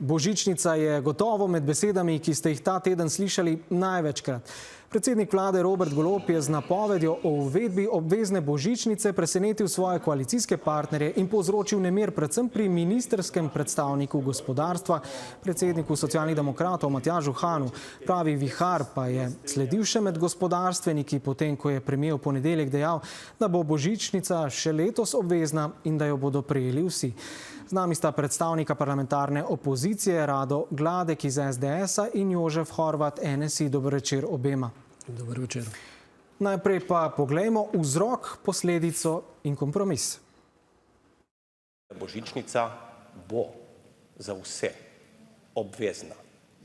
Božičnica je gotovo med besedami, ki ste jih ta teden slišali največkrat. Predsednik vlade Robert Golob je z napovedjo o uvedbi obvezne božičnice presenetil svoje koalicijske partnerje in povzročil nemir predvsem pri ministerskem predstavniku gospodarstva, predsedniku Socialnih demokratov Matjažu Hanu. Pravi vihar pa je sledil še med gospodarstveniki, potem ko je premier v ponedeljek dejal, da bo božičnica še letos obvezna in da jo bodo prejeli vsi. Z nami sta predstavnika parlamentarne opozicije Rado Gladek iz SDS-a in Jožef Horvat NSI. Dober večer obema. Dober večer. Najprej pa poglejmo vzrok, posledico in kompromis. Božičnica bo za vse obvezna.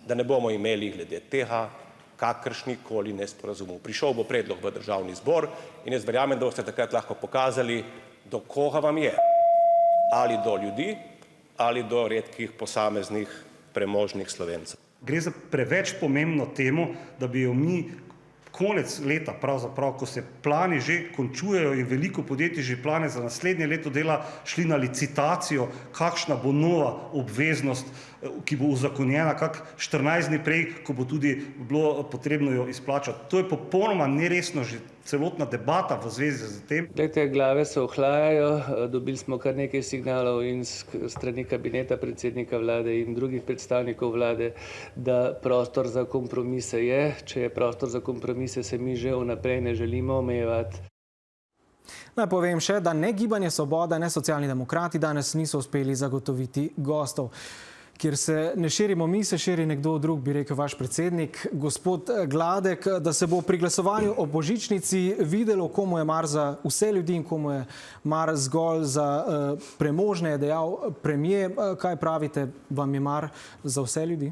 Da ne bomo imeli glede tega kakršnikoli nesporazumov. Prišel bo predlog v Državni zbor in jaz verjamem, da boste takrat lahko pokazali, do koga vam je. Ali do ljudi, ali do redkih posameznih premožnih Slovencev. Gre za preveč pomembno temo, da bi jo mi konec leta, pravzaprav, ko se plani že končujejo in veliko podjetij že plane za naslednje leto dela, šli na licitacijo, kakšna bo nova obveznost, ki bo uzakonjena kak 14 dni prej, ko bo tudi bilo potrebno jo izplačati. To je popolnoma neresno že celotna debata v zvezi z tem. Glejte, glave se ohlajajo, dobili smo kar nekaj signalov in strani kabineta predsednika vlade in drugih predstavnikov vlade, da prostor za kompromise je. Če je prostor za kompromise, se mi že vnaprej ne želimo omejevati. Naj povem še, da ne Gibanje Svoboda, ne Socialni demokrati danes niso uspeli zagotoviti gostov. Kjer se ne širimo mi, se širi nekdo drug, bi rekel vaš predsednik, gospod Gladek, da se bo pri glasovanju o božičnici videlo, komu je mar za vse ljudi in komu je mar zgolj za premožne, je dejal premier. Kaj pravite, vam je mar za vse ljudi?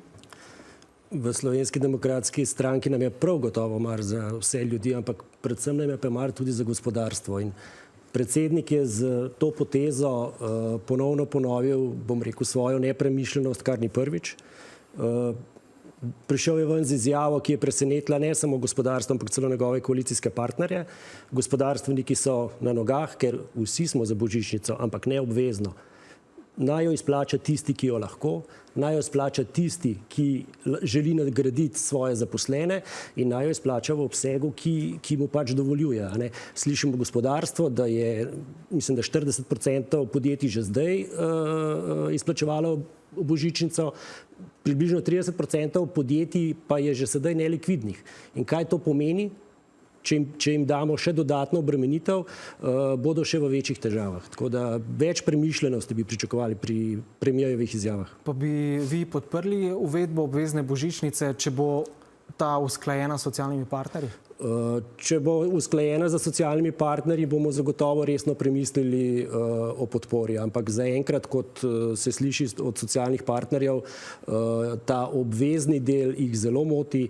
V Slovenski demokratski stranki nam je prav gotovo mar za vse ljudi, ampak predvsem nam je pa mar tudi za gospodarstvo. In predsednik je z to potezo ponovno ponovil, bom rekel, svojo nepremišljenost, kar ni prvič. Prišel je ven z izjavo, ki je presenetila ne samo gospodarstvo, ampak celo njegove koalicijske partnerje. Gospodarstveniki so na nogah, ker vsi smo za božičnico, ampak ne obvezno. Naj jo izplača tisti, ki jo lahko, naj jo izplača tisti, ki želi nadgraditi svoje zaposlene in naj jo izplača v obsegu, ki mu pač dovoljuje. Slišimo gospodarstvo, da je, mislim, da 40% podjetij že zdaj izplačevalo božičnico, približno 30% podjetij pa je že sedaj nelikvidnih. In kaj to pomeni? Če jim damo še dodatno obremenitev, bodo še v večjih težavah. Tako da več premišljenosti bi pričakovali pri premierjevih izjavah. Pa bi vi podprli uvedbo obvezne božičnice, če bo ta usklajena s socialnimi partnerji? Če bo usklajena z socialnimi partnerji, bomo zagotovo resno premislili o podpori. Ampak zaenkrat, kot se sliši od socialnih partnerjev, ta obvezni del jih zelo moti,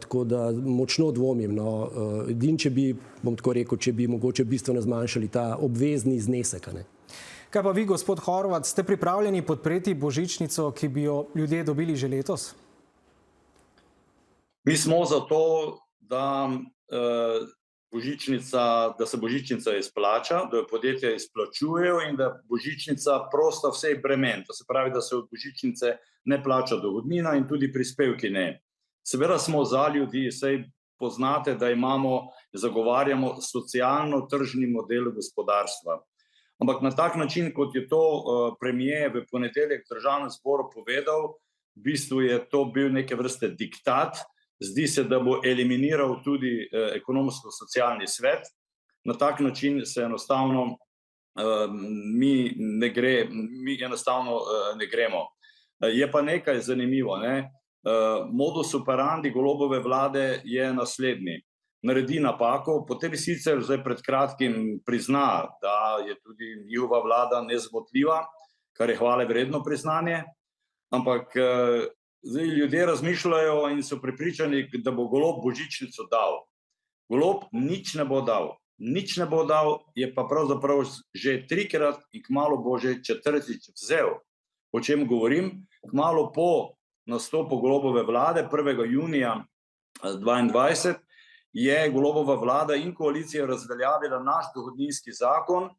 tako da močno dvomim. Edino, če bi, bom tako rekel, če bi mogoče bistveno zmanjšali ta obvezni znesek. Kaj pa vi, gospod Horvat, ste pripravljeni podpreti božičnico, ki bi jo ljudje dobili že letos? Mi smo za to, da se božičnica izplača, da jo podjetja izplačujejo in da božičnica prosta vsej bremen. To se pravi, da se od božičnice ne plača dohodnina in tudi prispevki ne. Seveda smo za ljudi, saj poznate, da zagovarjamo socialno-tržni model gospodarstva. Ampak na tak način, kot je to premier v ponedeljek v Državnem zboru povedal, v bistvu je to bil neke vrste diktat. Zdi se, da bo eliminiral tudi ekonomsko-socialni svet. Na tak način se enostavno mi enostavno ne gremo. Je pa nekaj zanimivo. Modus operandi Golobove vlade je naslednji. Naredi napako, potem sicer zdaj pred kratkim prizna, da je tudi njihova vlada nezmotljiva, kar je hvale vredno priznanje, ampak zdaj ljudje razmišljajo in so prepričani, da bo Golob božičnico dal. Golob nič ne bo dal. Nič ne bo dal, je pa pravzaprav že trikrat in kmalu bo že četrtič vzel. O čem govorim? Kmalu po nastopu Golobove vlade, 1. junija 2022, je Golobova vlada in koalicija razveljavila naš dohodninski zakon,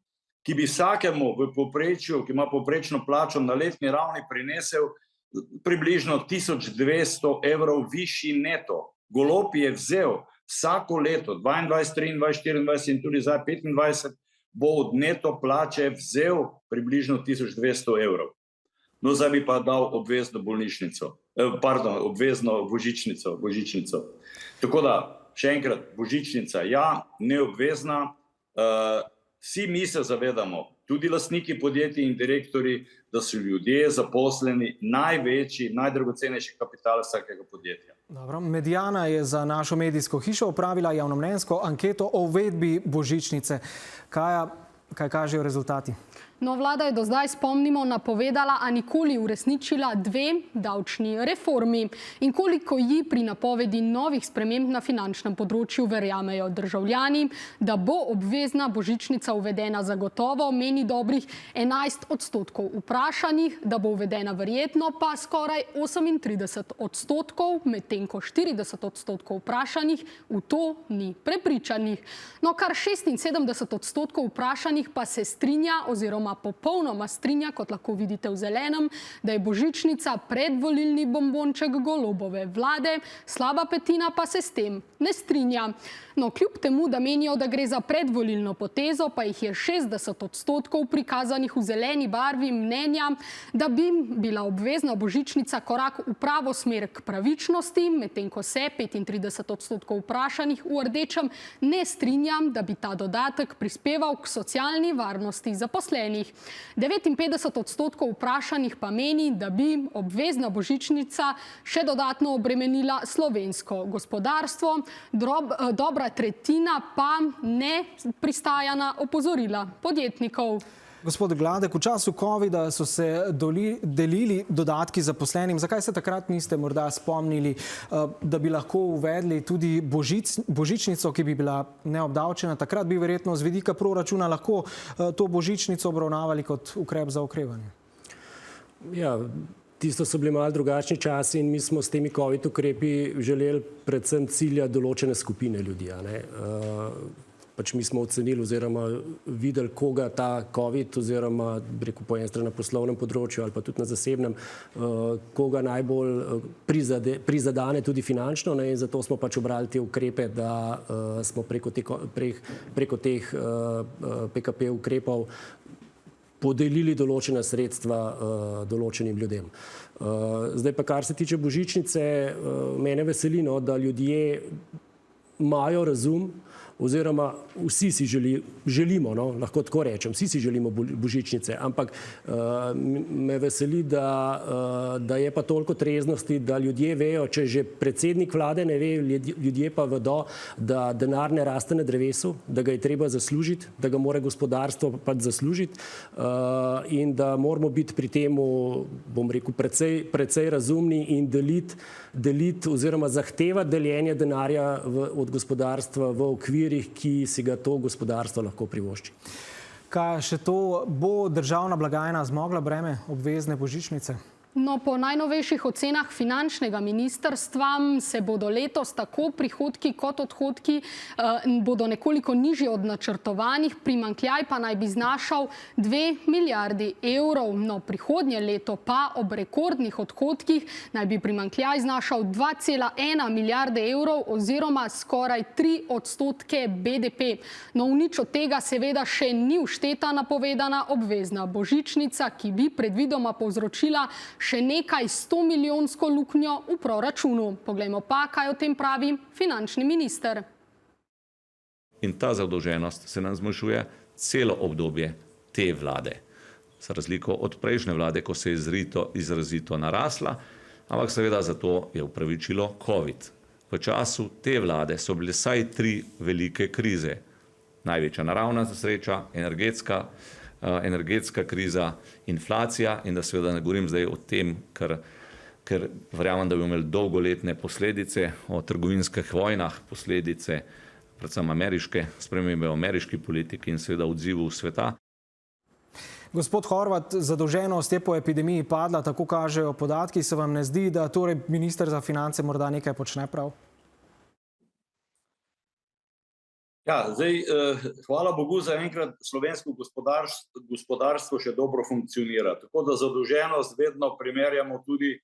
ki bi vsakemu v povprečju, ki ima povprečno plačo na letni ravni, prinesel približno 1200 evrov višji neto. Golob je vzel vsako leto, 22, 23, 24 in tudi zdaj 25, bo od neto plače vzel približno 1200 evrov. No, zdaj bi pa dal obvezno obvezno božičnico. Tako da, še enkrat, božičnica, ja, neobvezna. Vsi mi se zavedamo, tudi lastniki podjetij in direktori, da so ljudje zaposleni največji, najdragocenejši kapital vsakega podjetja. Dobro. Mediana je za našo medijsko hišo opravila javnomnenjsko anketo o uvedbi božičnice. Kaj kažejo rezultati? No, vlada je do zdaj, spomnimo, napovedala, a nikoli uresničila 2 davčni reformi. In koliko ji pri napovedi novih sprememb na finančnem področju verjamejo državljani, da bo obvezna božičnica uvedena zagotovo, meni dobrih 11% vprašanih, da bo uvedena verjetno pa skoraj 38%, medtem ko 40% vprašanih v to ni prepričanih. No, kar 76% vprašanih pa se strinja oziroma popolnoma strinja, kot lahko vidite v zelenem, da je božičnica predvolilni bombonček Golobove vlade, slaba petina pa se s tem ne strinja. No, kljub temu, da menijo, da gre za predvolilno potezo, pa jih je 60% prikazanih v zeleni barvi mnenja, da bi bila obvezna božičnica korak v pravo smer k pravičnosti, medtem ko se 35% vprašanih v rdečem ne strinja, da bi ta dodatek prispeval k socialni varnosti zaposlenih. 59% vprašanih pa meni, da bi obvezna božičnica še dodatno obremenila slovensko gospodarstvo. Dobra tretjina pa ne pristaja na opozorila podjetnikov. Gospod Gladek, v času covida so se delili dodatki zaposlenim. Zakaj se takrat niste morda spomnili, da bi lahko uvedli tudi božičnico, ki bi bila neobdavčena? Takrat bi verjetno z vidika proračuna lahko to božičnico obravnavali kot ukrep za okrevanje. Ja, tisto so bili malo drugačni časi in mi smo s temi covid ukrepi želeli predvsem cilja določene skupine ljudi. Pač mi smo ocenili oziroma videli, koga ta covid oziroma rekel po eni strani na poslovnem področju ali pa tudi na zasebnem, koga najbolj prizadane tudi finančno, ne, in zato smo pač obrali te ukrepe, da smo preko teh PKP ukrepov podelili določena sredstva določenim ljudem. Zdaj pa, kar se tiče božičnice, mene veseli, no, da ljudje imajo razum, oziroma vsi si želimo, no, lahko tako rečem, vsi si želimo božičnice, ampak me veseli, da je pa toliko treznosti, da ljudje vejo, če že predsednik vlade ne ve, ljudje pa vedo, da denar ne raste na drevesu, da ga je treba zaslužiti, da ga mora gospodarstvo pač zaslužiti in da moramo biti pri temu, bom rekel, precej razumni in deliti oziroma zahtevati deljenje denarja od gospodarstva v okvirih, ki si ga to gospodarstvo lahko privošči. Kaj še to, bo državna blagajna zmogla breme obvezne božičnice? No, po najnovejših ocenah finančnega ministrstva se bodo letos tako prihodki kot odhodki bodo nekoliko nižji od načrtovanih, primanjkljaj pa naj bi znašal 2 milijardi evrov. No, prihodnje leto pa ob rekordnih odhodkih naj bi primanjkljaj znašal 2,1 milijarde evrov oziroma skoraj 3% BDP. No, v nič od tega seveda še ni všteta napovedana obvezna božičnica, ki bi predvidoma povzročila še nekaj 100-milijonsko luknjo v proračunu. Poglejmo pa, kaj o tem pravi finančni minister. In ta zadolženost se nam zmanjšuje celo obdobje te vlade. Za razliko od prejšnje vlade, ko se je izrazito narasla, ampak seveda zato je upravičilo covid. V času te vlade so bile vsaj 3 velike krize. Največja naravna nesreča, energetska kriza, inflacija in da seveda ne govorim zdaj o tem, ker verjamem, da bi imeli dolgoletne posledice, o trgovinskih vojnah, posledice predvsem spremembe v ameriški politiki in seveda odzivu sveta. Gospod Horvat, zadolženost je po epidemiji padla, tako kažejo podatki. Se vam ne zdi, da torej minister za finance morda nekaj počne prav? Ja, zdaj, hvala Bogu, zaenkrat slovensko gospodarstvo še dobro funkcionira. Tako da zadolženost vedno primerjamo tudi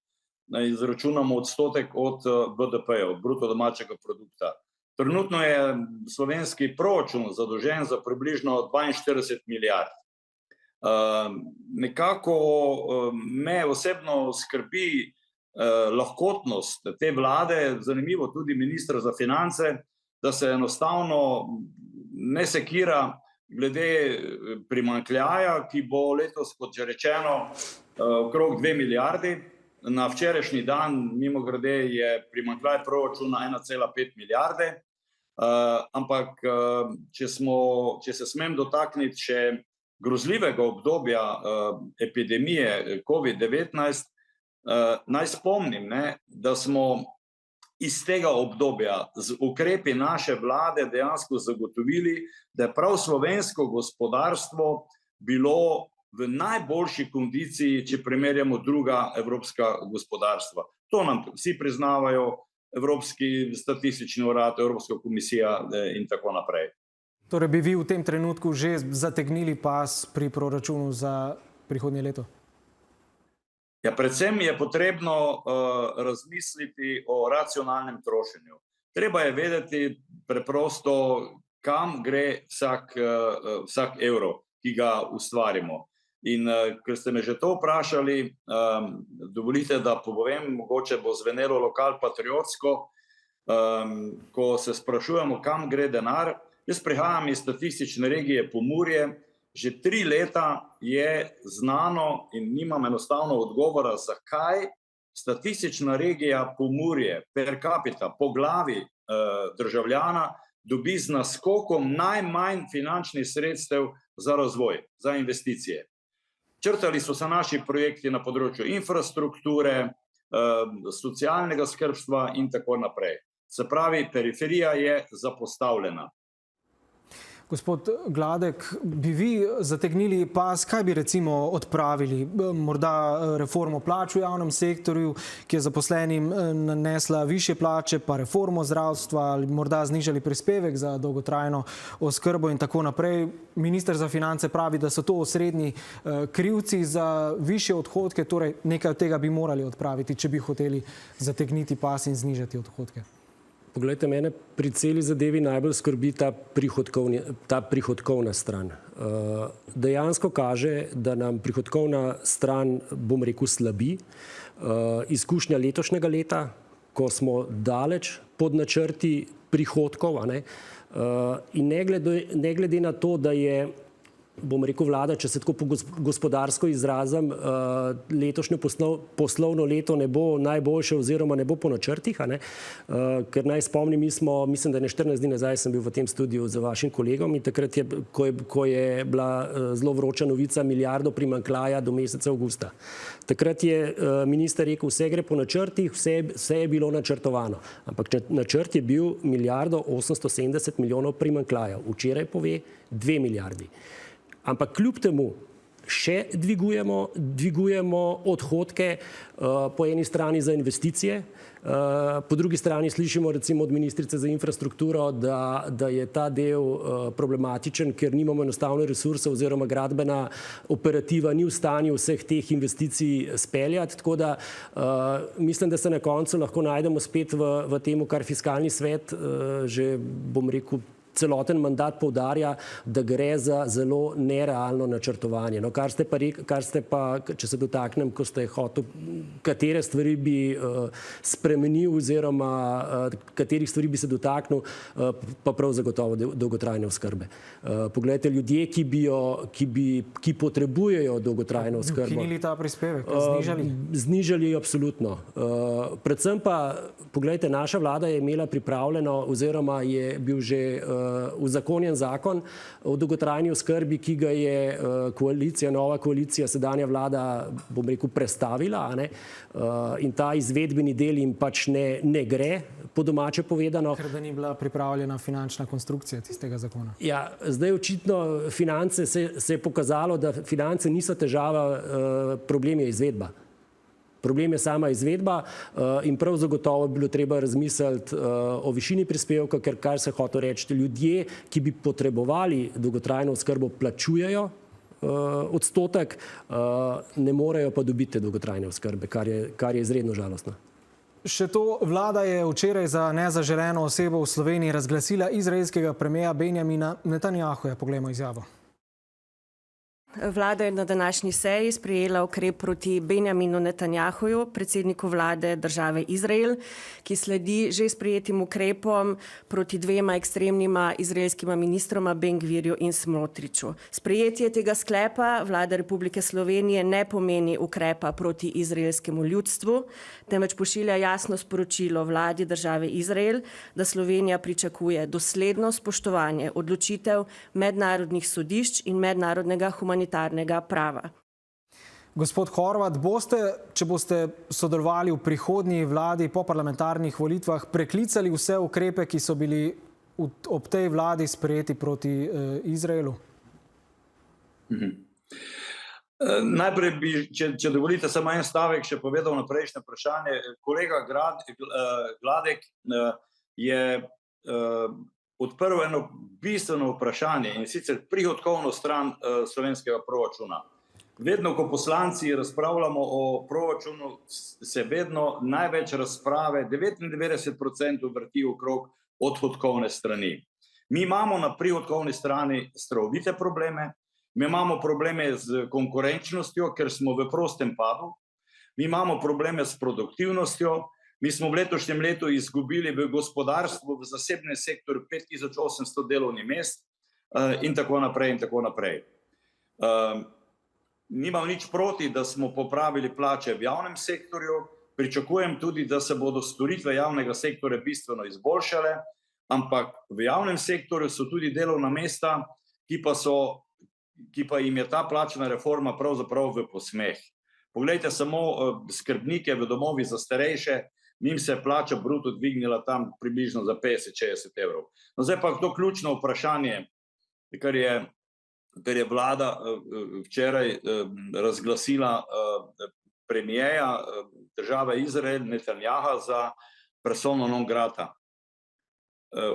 izračunamo odstotek od BDP-ja, od bruto domačega produkta. Trenutno je slovenski proračun zadolžen za približno 42 milijard. Nekako me osebno skrbi lahkotnost te vlade, zanimivo tudi ministra za finance, da se enostavno ne sekira glede primanjkljaja, ki bo letos, kot že rečeno, okrog 2 milijardi. Na včerajšnji dan, mimogrede, je primanjkljaj proračuna 1,5 milijarde. Ampak, če se smem dotakniti še grozljivega obdobja epidemije COVID-19, naj spomnim, da smo iz tega obdobja z ukrepi naše vlade dejansko zagotovili, da je prav slovensko gospodarstvo bilo v najboljši kondiciji, če primerjamo druga evropska gospodarstva. To nam vsi priznavajo, Evropski statistični urad, Evropska komisija in tako naprej. Torej bi vi v tem trenutku že zategnili pas pri proračunu za prihodnje leto? Ja, predvsem je potrebno razmisliti o racionalnem trošenju. Treba je vedeti preprosto, kam gre vsak evro, ki ga ustvarimo. In ker ste me že to vprašali, dovolite, da povem, mogoče bo zvenelo lokalpatriotsko, ko se sprašujemo, kam gre denar. Jaz prihajam iz statistične regije Pomurje, že 3 leta je znano in nimam enostavno odgovora, zakaj statistična regija Pomurje per capita po glavi državljana dobi z naskokom najmanj finančnih sredstev za razvoj, za investicije. Črtali so se naši projekti na področju infrastrukture, socialnega skrbstva in tako naprej. Se pravi, periferija je zapostavljena. Gospod Gladek, bi vi zategnili pas, kaj bi recimo odpravili? Morda reformo plač v javnem sektorju, ki je zaposlenim nanesla višje plače, pa reformo zdravstva, ali morda znižali prispevek za dolgotrajno oskrbo in tako naprej. Minister za finance pravi, da so to osrednji krivci za višje odhodke, torej nekaj od tega bi morali odpraviti, če bi hoteli zategniti pas in znižati odhodke. Poglejte, mene pri celi zadevi najbolj skrbi ta prihodkovna stran. Dejansko kaže, da nam prihodkovna stran, bom rekel, slabi. Izkušnja letošnjega leta, ko smo daleč pod načrti prihodkov, in ne glede na to, da je, bom rekel, vlada, če se tako gospodarsko izrazim, letošnje poslovno leto ne bo najboljše oziroma ne bo po načrtih, ker naj spomnim, mislim, da je 14 dni nazaj sem bil v tem studiu z vašim kolegom in takrat je, ko je bila zelo vroča novica milijardo primanjkljaja do meseca avgusta. Takrat je minister rekel, vse gre po načrtih, vse je bilo načrtovano. Ampak načrt je bil 1,870 milijonov primanjkljaja. Včeraj pove 2 milijardi. Ampak kljub temu še dvigujemo odhodke po eni strani za investicije, po drugi strani slišimo recimo od ministrice za infrastrukturo, da je ta del problematičen, ker nimamo enostavno resursov oziroma gradbena operativa ni v stanju vseh teh investicij speljati, tako da mislim, da se na koncu lahko najdemo spet v temu, kar Fiskalni svet že, bom rekel, celoten mandat poudarja, da gre za zelo nerealno načrtovanje. No, kar ste pa, če se dotaknem, ko ste hotel, katere stvari bi spremenil oziroma katerih stvari bi se dotaknil, pa prav zagotovo dolgotrajne oskrbe. Poglejte, ljudje, ki potrebujejo dolgotrajno oskrbo. Ukinili ta prispevek, znižali? Znižali absolutno. Predvsem pa, poglejte, naša vlada je imela pripravljeno oziroma je bil že uzakonjen zakon o dolgotrajni oskrbi, ki ga je nova koalicija, sedanja vlada, bom rekel, prestavila, in ta izvedbeni del jim pač ne gre, po domače povedano. Ker da ni bila pripravljena finančna konstrukcija tistega zakona. Ja, zdaj očitno finance se je pokazalo, da finance niso težava, problem je izvedba. Problem je sama izvedba in prav zagotovo bi bilo treba razmisliti o višini prispevka, ker kar se hoče reči, ljudje, ki bi potrebovali dolgotrajno oskrbo, plačujejo odstotek, ne morejo pa dobiti dolgotrajne oskrbe, kar je izredno žalostno. Še to, vlada je včeraj za nezaželeno osebo v Sloveniji razglasila izraelskega premierja Benjamina Netanjahuja. Poglejmo izjavo. Vlada je na današnji seji sprejela ukrep proti Benjaminu Netanjahuju, predsedniku vlade države Izrael, ki sledi že sprejetim ukrepom proti dvema ekstremnima izraelskima ministroma Ben-Gvirju in Smotriču. Sprejetje tega sklepa vlade Republike Slovenije ne pomeni ukrepa proti izraelskemu ljudstvu, temveč pošilja jasno sporočilo vladi države Izrael, da Slovenija pričakuje dosledno spoštovanje odločitev mednarodnih sodišč in mednarodnega humanitarnega prava. Gospod Horvat, če boste sodelovali v prihodnji vladi po parlamentarnih volitvah, preklicali vse ukrepe, ki so bili ob tej vladi sprejeti proti Izraelu? Najprej bi, če dovolite, samo en stavek še povedal na prejšnje vprašanje. Kolega Gladek je odprl eno bistveno vprašanje, in sicer prihodkovno stran slovenskega proračuna. Vedno, ko poslanci razpravljamo o proračunu, se vedno največ razprave, 99% vrti okrog odhodkovne strani. Mi imamo na prihodkovni strani strahovite probleme, mi imamo probleme z konkurenčnostjo, ker smo v prostem padu, mi imamo probleme s produktivnostjo, mi smo v letošnjem letu izgubili v gospodarstvu, v zasebnem sektorju 5800 delovnih mest in tako naprej in tako naprej. Nimam nič proti, da smo popravili plače v javnem sektorju, pričakujem tudi, da se bodo storitve javnega sektorja bistveno izboljšale, ampak v javnem sektorju so tudi delovna mesta, ki pa jim je ta plačna reforma pravzaprav v posmeh. Poglejte samo skrbnike v domovih za starejše, njim se je plača bruto dvignila tam približno za 50-60 evrov. No, zdaj pa to ključno vprašanje, kar je vlada včeraj razglasila premierja države Izrael Netanjaha za persona non grata.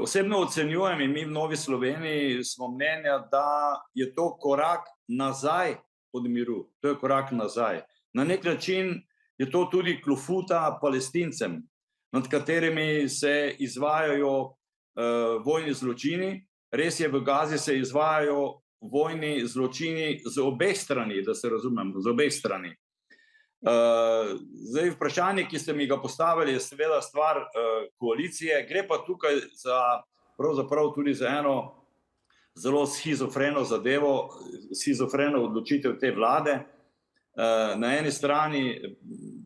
Osebno ocenjujem in mi v Novi Sloveniji smo mnenja, da je to korak nazaj od miru. To je korak nazaj. Na nek način je to tudi klofuta Palestincem, nad katerimi se izvajajo vojni zločini. Res je, v Gazi se izvajajo vojni zločini z obeh strani, da se razumemo, z obeh strani. Zdaj, vprašanje, ki ste mi ga postavili, je seveda stvar koalicije. Gre pa tukaj pravzaprav tudi za eno zelo shizofreno zadevo, shizofreno odločitev te vlade. Na eni strani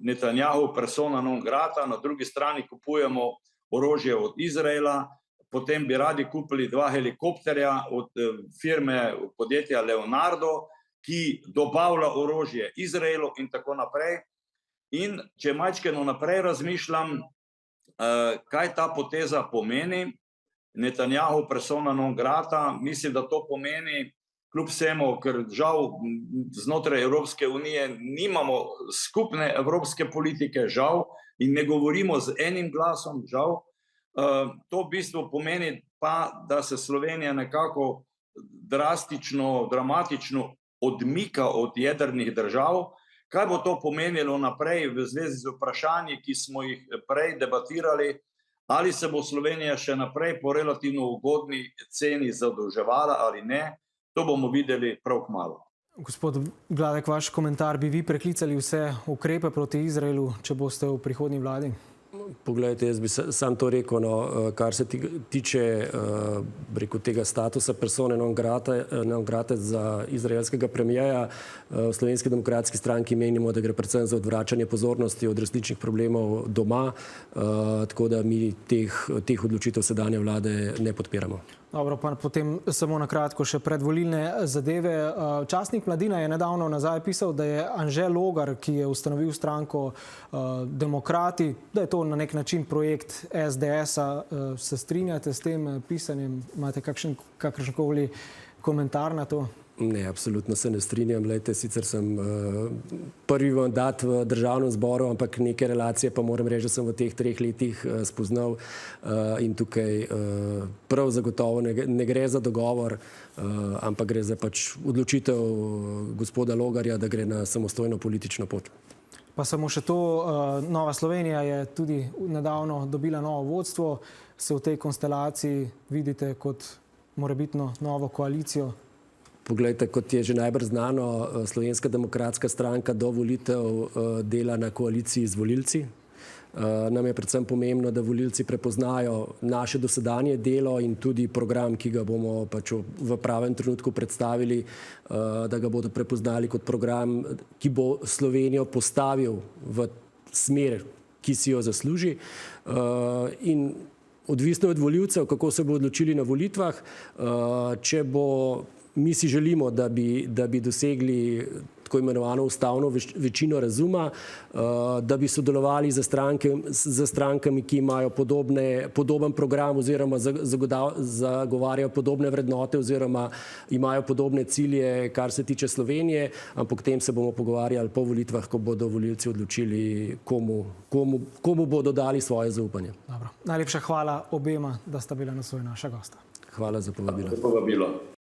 Netanjahu persona non grata, na drugi strani kupujemo orožje od Izraela, potem bi radi kupili 2 helikopterja od firme, podjetja Leonardo, ki dobavlja orožje Izraelu in tako naprej. In če majčkeno naprej razmišljam, kaj ta poteza pomeni, Netanjahu persona non grata, mislim, da to pomeni, kljub vsemu, ker žal znotraj Evropske unije nimamo skupne evropske politike, žal, in ne govorimo z enim glasom, žal, to v bistvu pomeni pa, da se Slovenija nekako drastično, dramatično odmika od jedrnih držav. Kaj bo to pomenilo naprej v zvezi z vprašanji, ki smo jih prej debatirali, ali se bo Slovenija še naprej po relativno ugodni ceni zadolževala ali ne, to bomo videli prav kmalu. Gospod Gladek, vaš komentar, bi vi preklicali vse ukrepe proti Izraelu, če boste v prihodnji vladi? Poglejte, jaz bi sam to rekel, kar se tiče tega statusa persone non grata za izraelskega premierja. V Slovenski demokratski stranki menimo, da gre predvsem za odvračanje pozornosti od resničnih problemov doma, tako da mi teh odločitev sedanje vlade ne podpiramo. Dobro, pa potem samo na kratko še predvolilne zadeve. Časnik Mladina je nedavno nazaj pisal, da je Anže Logar, ki je ustanovil stranko Demokrati, da je to na nek način projekt SDS-a. Se strinjate s tem pisanjem? Imate kakršenkoli komentar na to? Ne, absolutno se ne strinjam. Lejte, sicer sem prvi mandat v državnem zboru, ampak neke relacije pa moram reči, da sem v teh 3 letih spoznal in tukaj prav zagotovo ne gre za dogovor, ampak gre za pač odločitev gospoda Logarja, da gre na samostojno politično pot. Pa samo še to, Nova Slovenija je tudi nedavno dobila novo vodstvo. Se v tej konstelaciji vidite kot morebitno novo koalicijo? Poglejte, kot je že najbrž znano, Slovenska demokratska stranka do volitev dela na koaliciji z volilci. Nam je predvsem pomembno, da volilci prepoznajo naše dosedanje delo in tudi program, ki ga bomo pač v pravem trenutku predstavili, da ga bodo prepoznali kot program, ki bo Slovenijo postavil v smer, ki si jo zasluži. In odvisno od volivcev, kako se bo odločili na volitvah, če bo, mi si želimo, da bi dosegli tako imenovano ustavno večino razuma, da bi sodelovali z strankami, ki imajo podoben program oziroma zagovarjajo podobne vrednote oziroma imajo podobne cilje, kar se tiče Slovenije, ampak o tem se bomo pogovarjali po volitvah, ko bodo volivci odločili, komu bodo dali svoje zaupanje. Dobro. Najlepša hvala obema, da sta bila nocoj naša gosta. Hvala za povabilo.